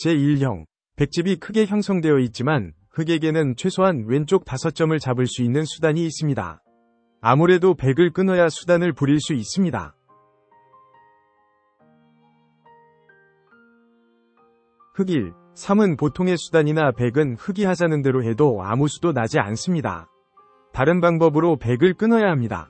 제1형, 백집이 크게 형성되어 있지만 흑에게는 최소한 왼쪽 5점을 잡을 수 있는 수단이 있습니다. 아무래도 백을 끊어야 수단을 부릴 수 있습니다. 흑1, 3은 보통의 수단이나 백은 흑이 하자는 대로 해도 아무 수도 나지 않습니다. 다른 방법으로 백을 끊어야 합니다.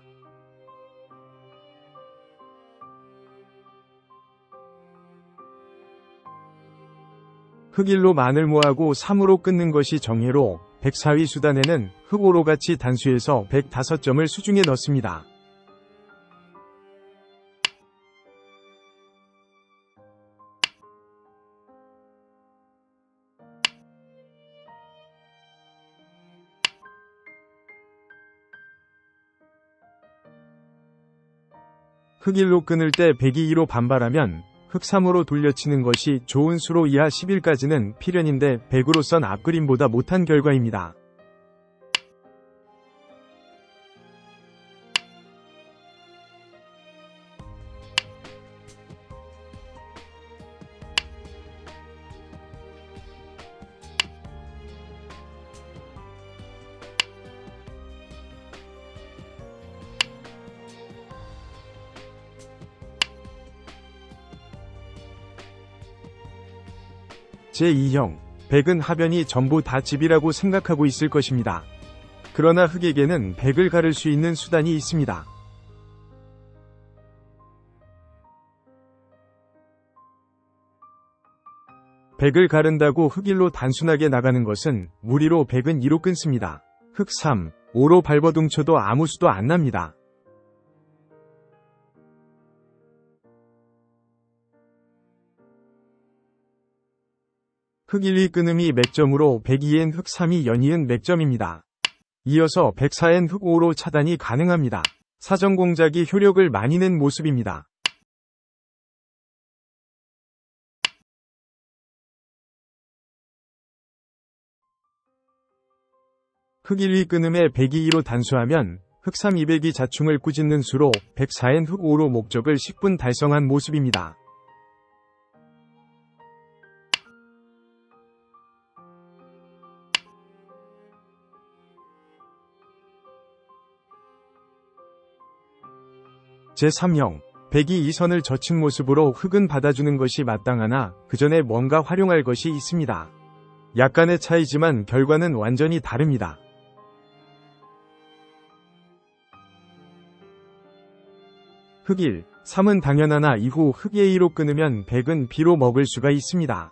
흑1로 만을 모하고 3으로 끊는 것이 정해로 백 4위 수단에는 흑5로 같이 단수해서 105점을 수중에 넣습니다. 흑1로 끊을 때 백이 2로 반발하면 흑3으로 돌려치는 것이 좋은 수로 이하 11까지는 필연인데 백으로선 앞그림보다 못한 결과입니다. 제2형, 백은 하변이 전부 다 집이라고 생각하고 있을 것입니다. 그러나 흑에게는 백을 가를 수 있는 수단이 있습니다. 백을 가른다고 흑1로 단순하게 나가는 것은 무리로 백은 2로 끊습니다. 흑3, 5로 발버둥쳐도 아무 수도 안 납니다. 흑1이 끊음이 맥점으로 102엔 흑3이 연이은 맥점입니다. 이어서 104엔 흑5로 차단이 가능합니다. 사전 공작이 효력을 많이 낸 모습입니다. 흑1이 끊음에 102로 단수하면 흑3 200이 자충을 꾸짖는 수로 104엔 흑5로 목적을 10분 달성한 모습입니다. 제3형, 백이 이 선을 젖힌 모습으로 흑은 받아주는 것이 마땅하나 그 전에 뭔가 활용할 것이 있습니다. 약간의 차이지만 결과는 완전히 다릅니다. 흑1, 3은 당연하나 이후 흑의 2로 끊으면 백은 B로 먹을 수가 있습니다.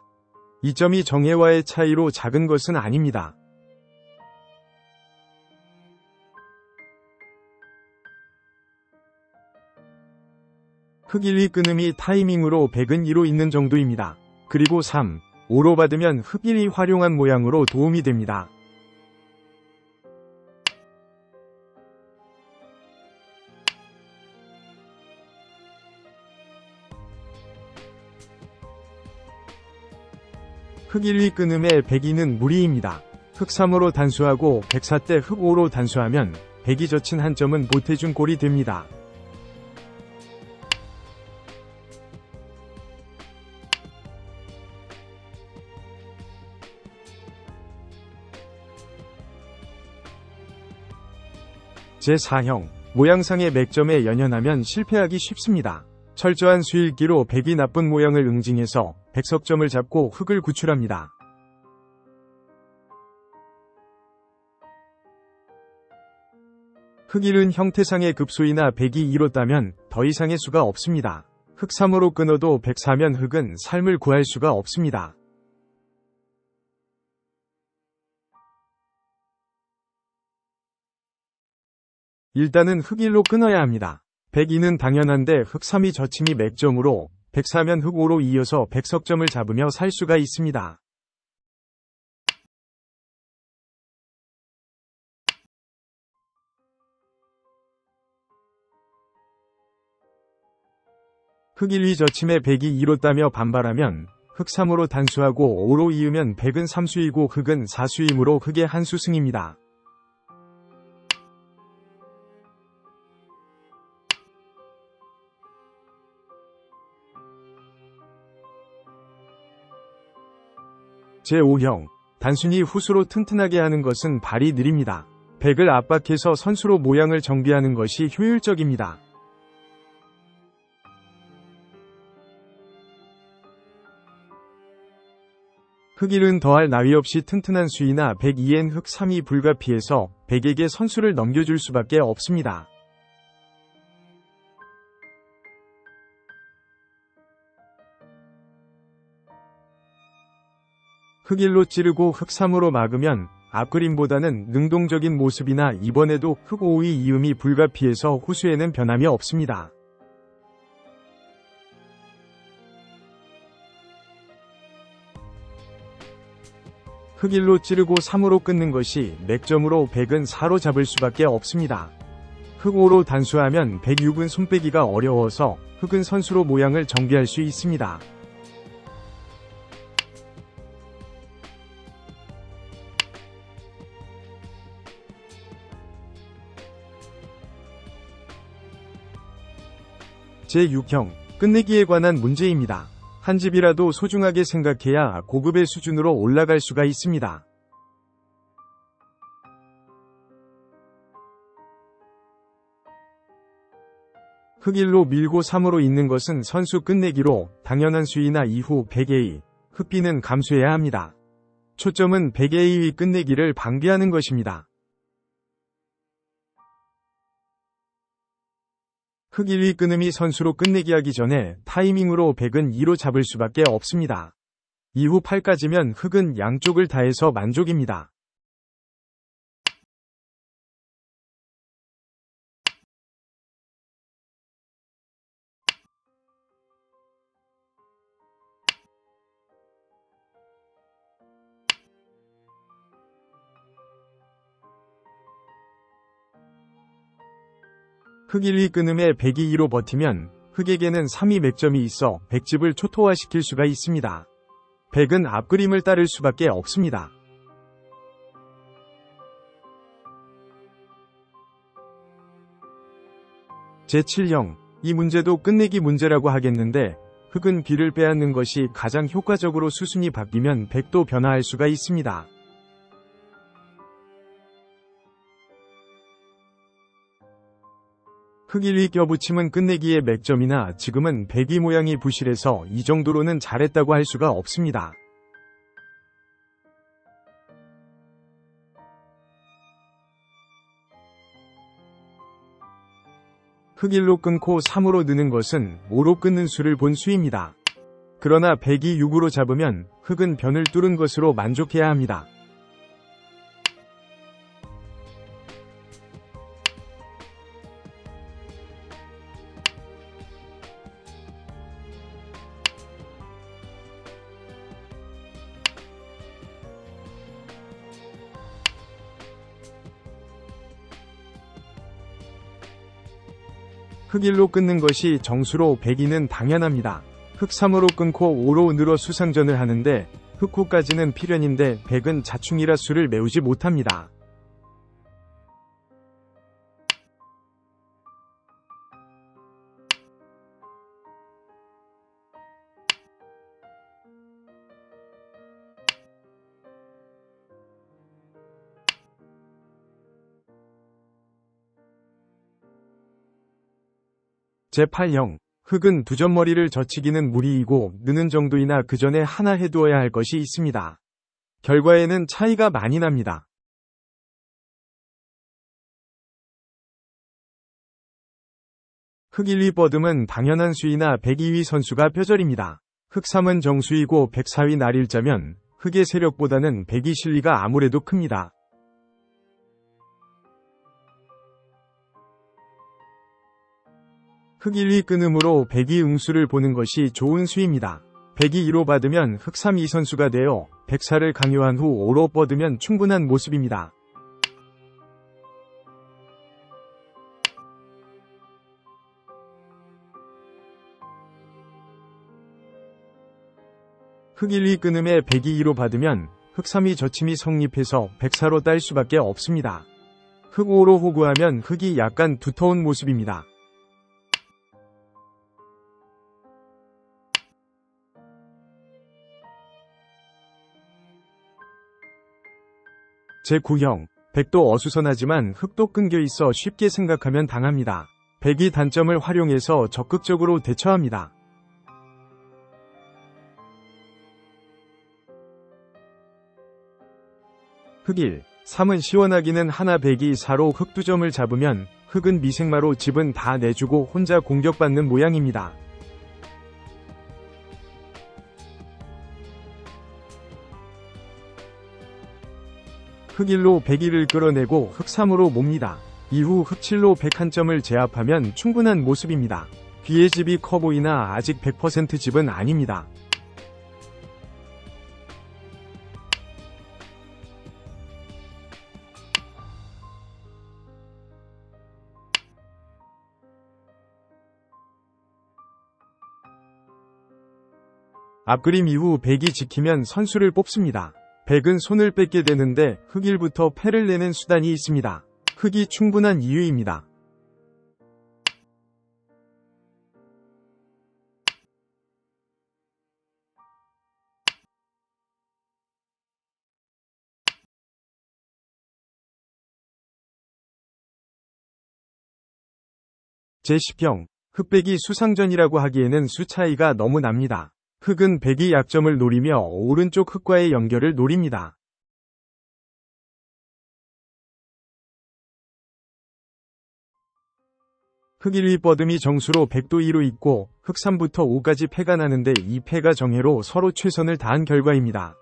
이 점이 정해와의 차이로 작은 것은 아닙니다. 흑1이 끊음이 타이밍으로 백은 2로 있는 정도입니다. 그리고 3, 5로 받으면 흑1이 활용한 모양으로 도움이 됩니다. 흑1이 끊음에 백2는 무리입니다. 흑3으로 단수하고 104 때 흑5로 단수하면 백이 젖힌 한 점은 보태준 꼴이 됩니다. 제4형, 모양상의 맥점에 연연하면 실패하기 쉽습니다. 철저한 수일기로 백이 나쁜 모양을 응징해서 백석점을 잡고 흑을 구출합니다. 흑1은 형태상의 급소이나 백이 2로 따면 더 이상의 수가 없습니다. 흑3으로 끊어도 104면 흑은 삶을 구할 수가 없습니다. 일단은 흑1로 끊어야 합니다. 102는 당연한데 흑3이 젖힘이 맥점으로 104면 흑5로 이어서 백석점을 잡으며 살 수가 있습니다. 흑1위 젖힘에 백이 2로 따며 반발하면 흑3으로 단수하고 5로 이으면 백은 3수이고 흑은 4수이므로 흑의 한 수 승입니다. 제5형. 단순히 후수로 튼튼하게 하는 것은 발이 느립니다. 백을 압박해서 선수로 모양을 정비하는 것이 효율적입니다. 흙 1은 더할 나위 없이 튼튼한 수이나 백 2엔 흙 3이 불가피해서 백에게 선수를 넘겨줄 수밖에 없습니다. 흙 1로 찌르고 흙 3으로 막으면 앞그림보다는 능동적인 모습이나 이번에도 흙 5의 이음이 불가피해서 후수에는 변함이 없습니다. 흙 1로 찌르고 3으로 끊는 것이 맥점으로 백은 4로 잡을 수밖에 없습니다. 흙 5로 단수하면 백 6은 손빼기가 어려워서 흙은 선수로 모양을 정비할 수 있습니다. 제6형. 끝내기에 관한 문제입니다. 한 집이라도 소중하게 생각해야 고급의 수준으로 올라갈 수가 있습니다. 흙 1로 밀고 3으로 잇는 것은 선수 끝내기로 당연한 수이나 이후 100A의 흙 B는 감수해야 합니다. 초점은 100A의 끝내기를 방비하는 것입니다. 흙 1위 끊음이 선수로 끝내기 하기 전에 타이밍으로 백은 2로 잡을 수밖에 없습니다. 이후 8까지면 흙은 양쪽을 다해서 만족입니다. 흙 1위 끊음에 백이 2로 버티면 흙에게는 3위 맥점이 있어 백집을 초토화시킬 수가 있습니다. 백은 앞그림을 따를 수밖에 없습니다. 제7형. 이 문제도 끝내기 문제라고 하겠는데 흙은 비를 빼앗는 것이 가장 효과적으로 수순이 바뀌면 백도 변화할 수가 있습니다. 흙 1위 껴붙임은 끝내기의 맥점이나 지금은 백이 모양이 부실해서 이 정도로는 잘했다고 할 수가 없습니다. 흙 1로 끊고 3으로 느는 것은 5로 끊는 수를 본 수입니다. 그러나 백이 6으로 잡으면 흙은 변을 뚫은 것으로 만족해야 합니다. 흙 1로 끊는 것이 정수로 백이는 당연합니다. 흙 3으로 끊고 5로 늘어 수상전을 하는데 흙 9까지는 필연인데 백은 자충이라 수를 메우지 못합니다. 제8형. 흙은 두점머리를 젖히기는 무리이고 느는 정도이나 그 전에 하나 해두어야 할 것이 있습니다. 결과에는 차이가 많이 납니다. 흙 1위 뻗음은 당연한 수이나 102위 선수가 표절입니다. 흙 3은 정수이고 104위 날일자면 흙의 세력보다는 102 실리가 아무래도 큽니다. 흙 1위 끊음으로 102 응수를 보는 것이 좋은 수입니다. 102 2로 받으면 흙 3 2 선수가 되어 104를 강요한 후 5로 뻗으면 충분한 모습입니다. 흙 1위 끊음에 102 2로 받으면 흙 3이 젖힘이 성립해서 104로 딸 수밖에 없습니다. 흙 5로 호구하면 흙이 약간 두터운 모습입니다. 제9형, 백도 어수선하지만 흙도 끊겨 있어 쉽게 생각하면 당합니다. 백이 단점을 활용해서 적극적으로 대처합니다. 흙1. 3은 시원하기는 하나 백이 4로 흙 2점을 잡으면 흙은 미생마로 집은 다 내주고 혼자 공격받는 모양입니다. 흙 1로 101을 끌어내고 흙 3으로 몹니다. 이후 흙 7로 101점을 제압하면 충분한 모습입니다. 뒤에 집이 커 보이나 아직 100% 집은 아닙니다. 앞그림 이후 백이 지키면 선수를 뽑습니다. 백은 손을 뺏게 되는데 흙 1부터 패를 내는 수단이 있습니다. 흙이 충분한 이유입니다. 제10형, 흙백이 수상전이라고 하기에는 수 차이가 너무 납니다. 흙은 백이 약점을 노리며 오른쪽 흙과의 연결을 노립니다. 흙 1위 뻗음이 정수로 100도 2로 있고 흙 3부터 5까지 패가 나는데 이 패가 정해로 서로 최선을 다한 결과입니다.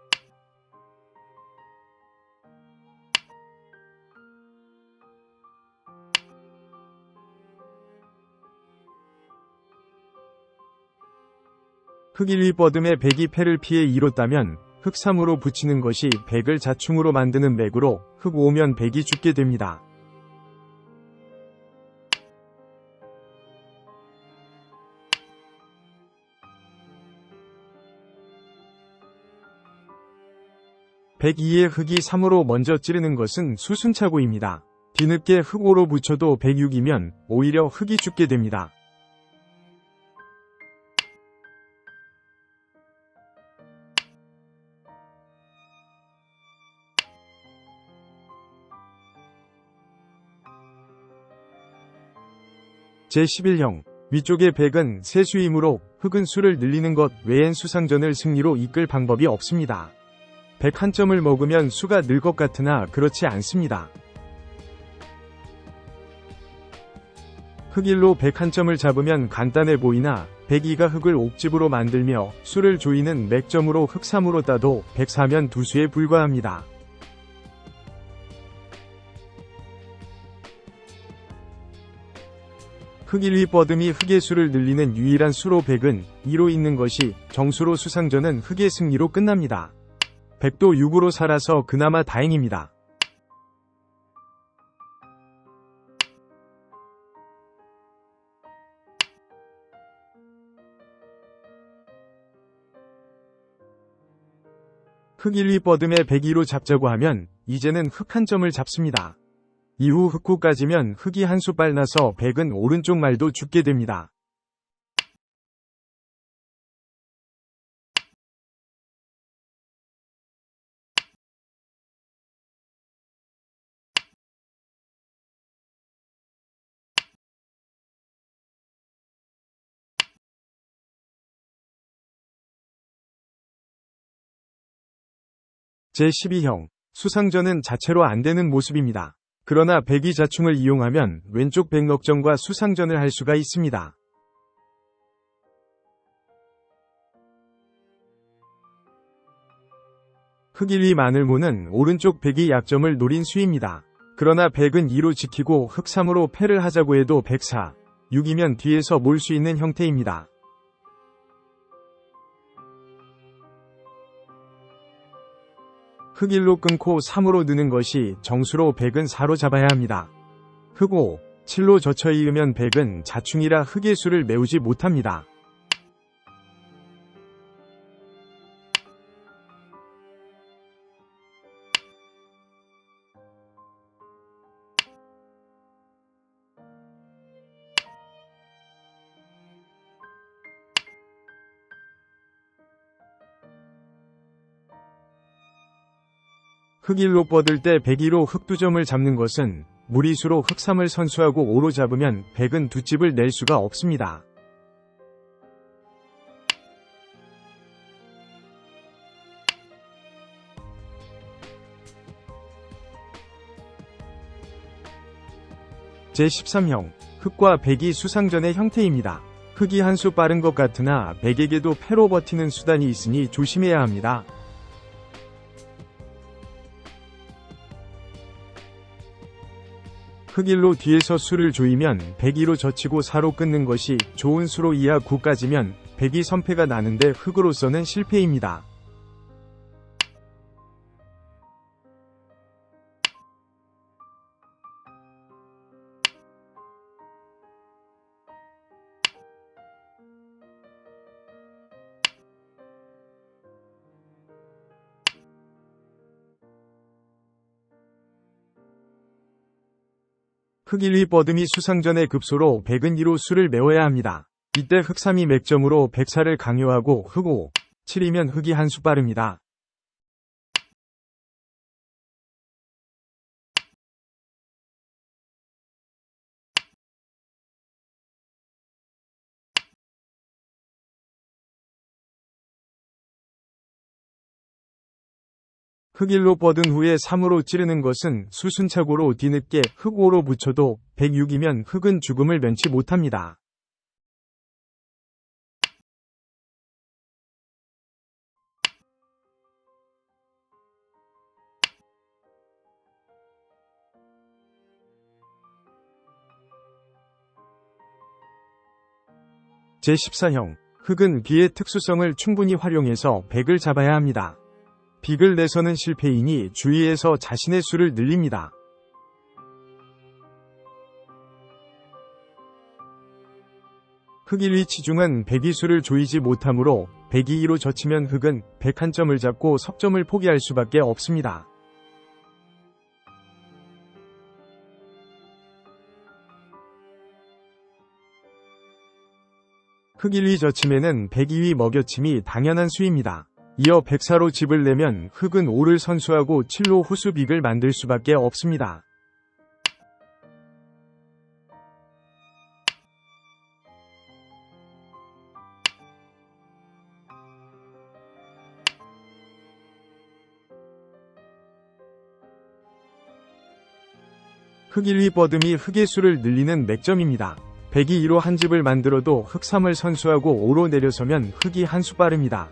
흙 1위 뻗음에 백이 패를 피해 2로 따면 흙 3으로 붙이는 것이 백을 자충으로 만드는 맥으로 흙 5면 백이 죽게 됩니다. 백 2의 흙이 3으로 먼저 찌르는 것은 수순차고입니다. 뒤늦게 흙 5로 붙여도 106이면 오히려 흙이 죽게 됩니다. 제11형, 위쪽의 백은 세수이므로 흙은 수를 늘리는 것 외엔 수상전을 승리로 이끌 방법이 없습니다. 101점을 먹으면 수가 늘 것 같으나 그렇지 않습니다. 흙 1로 101점을 잡으면 간단해 보이나 102가 흙을 옥집으로 만들며 수를 조이는 맥점으로 흙 3으로 따도 104면 두수에 불과합니다. 흙 1위 뻗음이 흙의 수를 늘리는 유일한 수로 백은 2로 있는 것이 정수로 수상전은 흙의 승리로 끝납니다. 백도 6으로 살아서 그나마 다행입니다. 흙 1위 뻗음에 102로 잡자고 하면 이제는 흙 한 점을 잡습니다. 이후 흙 9까지면 흙이 한 수 빨라서 백은 오른쪽 말도 죽게 됩니다. 제12형, 수상전은 자체로 안되는 모습입니다. 그러나 백이 자충을 이용하면 왼쪽 백넉점과 수상전을 할 수가 있습니다. 흙 1위 마늘모는 오른쪽 백이 약점을 노린 수입니다. 그러나 백은 2로 지키고 흙 3으로 패를 하자고 해도 104, 6이면 뒤에서 몰 수 있는 형태입니다. 흙 1로 끊고 3으로 느는 것이 정수로 백은 4로 잡아야 합니다. 흙 5, 7로 젖혀 이으면 백은 자충이라 흙의 수를 메우지 못합니다. 흙 1로 뻗을 때 102로 흙 2점을 잡는 것은 무리수로 흙 3을 선수하고 5로 잡으면 100은 2집을 낼 수가 없습니다. 제13형, 흙과 100이 수상전의 형태입니다. 흙이 한 수 빠른 것 같으나 100에게도 패로 버티는 수단이 있으니 조심해야 합니다. 흙 1로 뒤에서 수를 조이면 102로 젖히고 4로 끊는 것이 좋은 수로 이하 9까지면 100이 선패가 나는데 흙으로서는 실패입니다. 흙 1위 뻗음이 수상전의 급소로 100은 2로 수를 메워야 합니다. 이때 흙 3이 맥점으로 104를 강요하고 흙 5, 7이면 흙이 한 수 빠릅니다. 흙 1로 뻗은 후에 3으로 찌르는 것은 수순착오로 뒤늦게 흙 5로 붙여도 106이면 흙은 죽음을 면치 못합니다. 제14형, 흙은 비의 특수성을 충분히 활용해서 100을 잡아야 합니다. 빅을 내서는 실패이니 주의해서 자신의 수를 늘립니다. 흙 1위 치중은 102 수를 조이지 못하므로 102로 젖히면 흙은 101점을 잡고 석점을 포기할 수밖에 없습니다. 흙 1위 젖힘에는 102위 먹여침이 당연한 수입니다. 이어 104로 집을 내면 흙은 5를 선수하고 7로 후수 빅을 만들 수밖에 없습니다. 흙 1위 뻗음이 흙의 수를 늘리는 맥점입니다. 102 2로 한 집을 만들어도 흙 3을 선수하고 5로 내려서면 흙이 한 수 빠릅니다.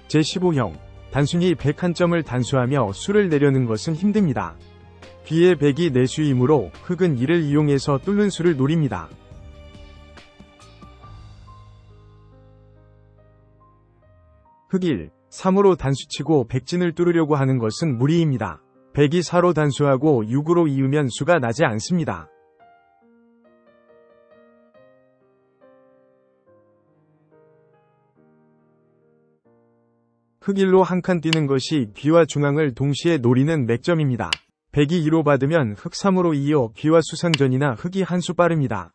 제15형, 단순히 101점을 단수하며 수를 내려는 것은 힘듭니다. 뒤에 100이 내수이므로 흙은 이를 이용해서 뚫는 수를 노립니다. 흙 1, 3으로 단수치고 100진을 뚫으려고 하는 것은 무리입니다. 100이 4로 단수하고 6으로 이으면 수가 나지 않습니다. 흙 1로 한 칸 뛰는 것이 귀와 중앙을 동시에 노리는 맥점입니다. 100이 2로 받으면 흙 3으로 이어 귀와 수상전이나 흙이 한 수 빠릅니다.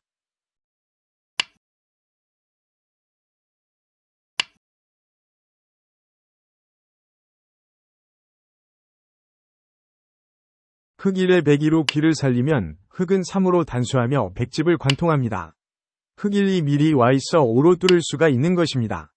흙 1에 102로 귀를 살리면 흙은 3으로 단수하며 100집을 관통합니다. 흙 1이 미리 와 있어 5로 뚫을 수가 있는 것입니다.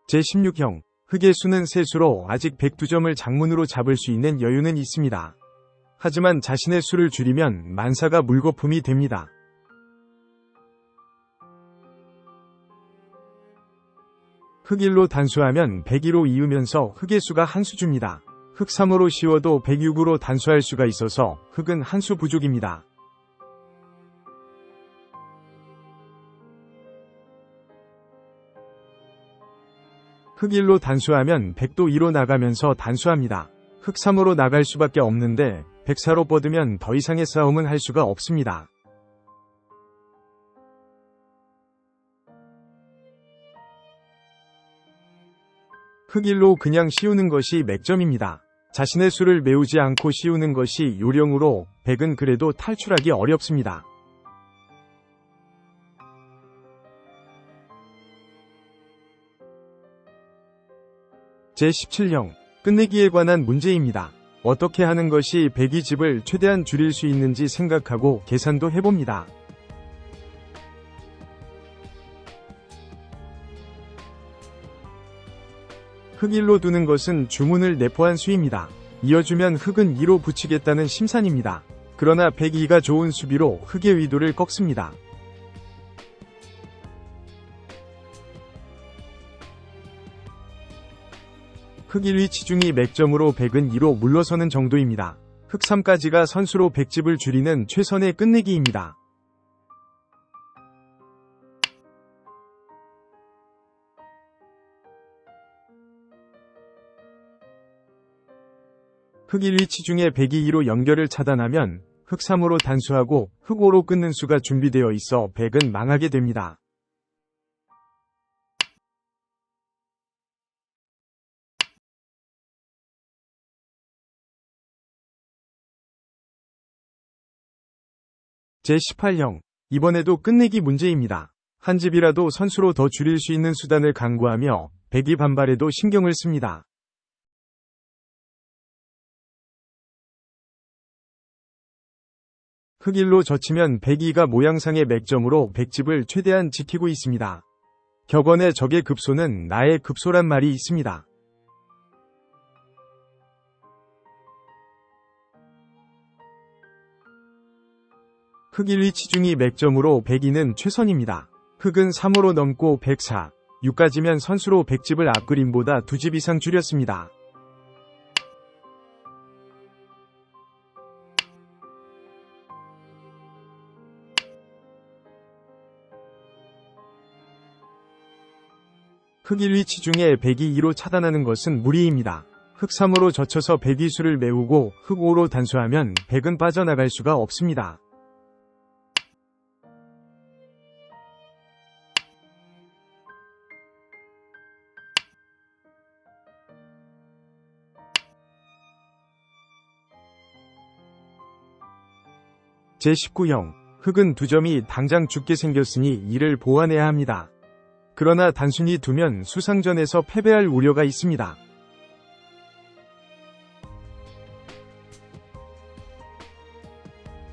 제16형, 흙의 수는 세수로 아직 102점을 장문으로 잡을 수 있는 여유는 있습니다. 하지만 자신의 수를 줄이면 만사가 물거품이 됩니다. 흙 1로 단수하면 102로 이으면서 흙의 수가 한 수 줍니다. 흙 3으로 씌워도 106으로 단수할 수가 있어서 흙은 한 수 부족입니다. 흙 1로 단수하면 100도 2로 나가면서 단수합니다. 흙 3으로 나갈 수밖에 없는데 104로 뻗으면 더 이상의 싸움은 할 수가 없습니다. 흙일로 그냥 씌우는 것이 맥점입니다. 자신의 수를 메우지 않고 씌우는 것이 요령으로 백은 그래도 탈출하기 어렵습니다. 제17형 끝내기에 관한 문제입니다. 어떻게 하는 것이 백이 집을 최대한 줄일 수 있는지 생각하고 계산도 해봅니다. 흙 1로 두는 것은 주문을 내포한 수입니다. 이어주면 흙은 2로 붙이겠다는 심산입니다. 그러나 102가 좋은 수비로 흙의 위도를 꺾습니다. 흙 1위 치중이 맥점으로 100은 2로 물러서는 정도입니다. 흙 3까지가 선수로 100집을 줄이는 최선의 끝내기입니다. 흙 1위 치중에 102 2로 연결을 차단하면 흙 3으로 단수하고 흙 5로 끊는 수가 준비되어 있어 100은 망하게 됩니다. 제18형 이번에도 끝내기 문제입니다. 한 집이라도 선수로 더 줄일 수 있는 수단을 강구하며 102 반발에도 신경을 씁니다. 흙 1로 젖히면 102가 모양상의 맥점으로 100집을 최대한 지키고 있습니다. 격언에 적의 급소는 나의 급소란 말이 있습니다. 흙 1위 치중이 맥점으로 102는 최선입니다. 흙은 3으로 넘고 104, 6까지면 선수로 100집을 앞그림보다 2집 이상 줄였습니다. 흙 1위 치중에 102 2로 차단하는 것은 무리입니다. 흙 3으로 젖혀서 102 수를 메우고 흙 5로 단수하면 100은 빠져나갈 수가 없습니다. 제19형 흙은 2점이 당장 죽게 생겼으니 이를 보완해야 합니다. 그러나 단순히 두면 수상전에서 패배할 우려가 있습니다.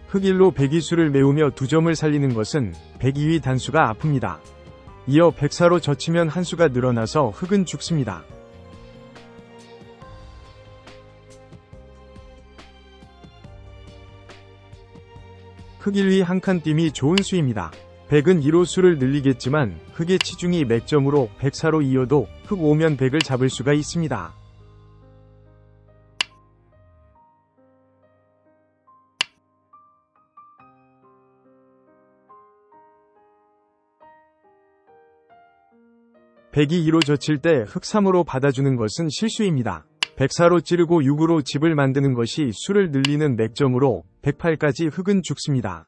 흙 1로 102수를 메우며 2점을 살리는 것은 102위 단수가 아픕니다. 이어 104로 젖히면 한 수가 늘어나서 흙은 죽습니다. 흙 1위 한 칸 띄이 좋은 수입니다. 100은 2로 수를 늘리겠지만 흙의 치중이 맥점으로 104로 이어도 흙 5면 100을 잡을 수가 있습니다. 백이 2로 젖힐 때 흙 3으로 받아주는 것은 실수입니다. 104로 찌르고 6으로 집을 만드는 것이 수를 늘리는 맥점으로 108까지 흙은 죽습니다.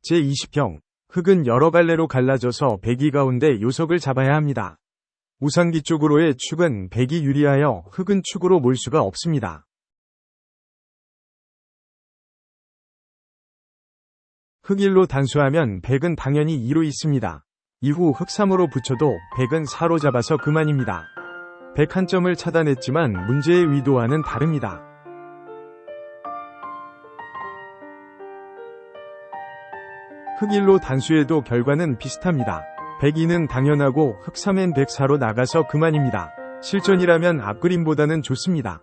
제20형 흙은 여러 갈래로 갈라져서 102 가운데 요석을 잡아야 합니다. 우상기 쪽으로의 축은 102 유리하여 흙은 축으로 몰 수가 없습니다. 흙 1로 단수하면 100은 당연히 2로 있습니다. 이후 흙 3으로 붙여도 100은 4로 잡아서 그만입니다. 100 한 점을 차단했지만 문제의 위도와는 다릅니다. 흙 1로 단수해도 결과는 비슷합니다. 102는 당연하고 흙 3엔 104로 나가서 그만입니다. 실전이라면 앞그림보다는 좋습니다.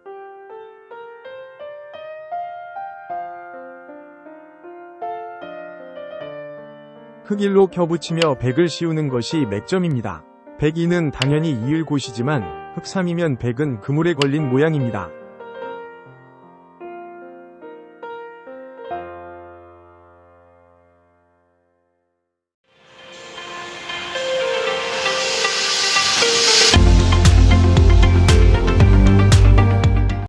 흙 1로 펴붙이며 100을 씌우는 것이 맥점입니다. 102는 당연히 이을 곳이지만 흙 3이면 100은 그물에 걸린 모양입니다.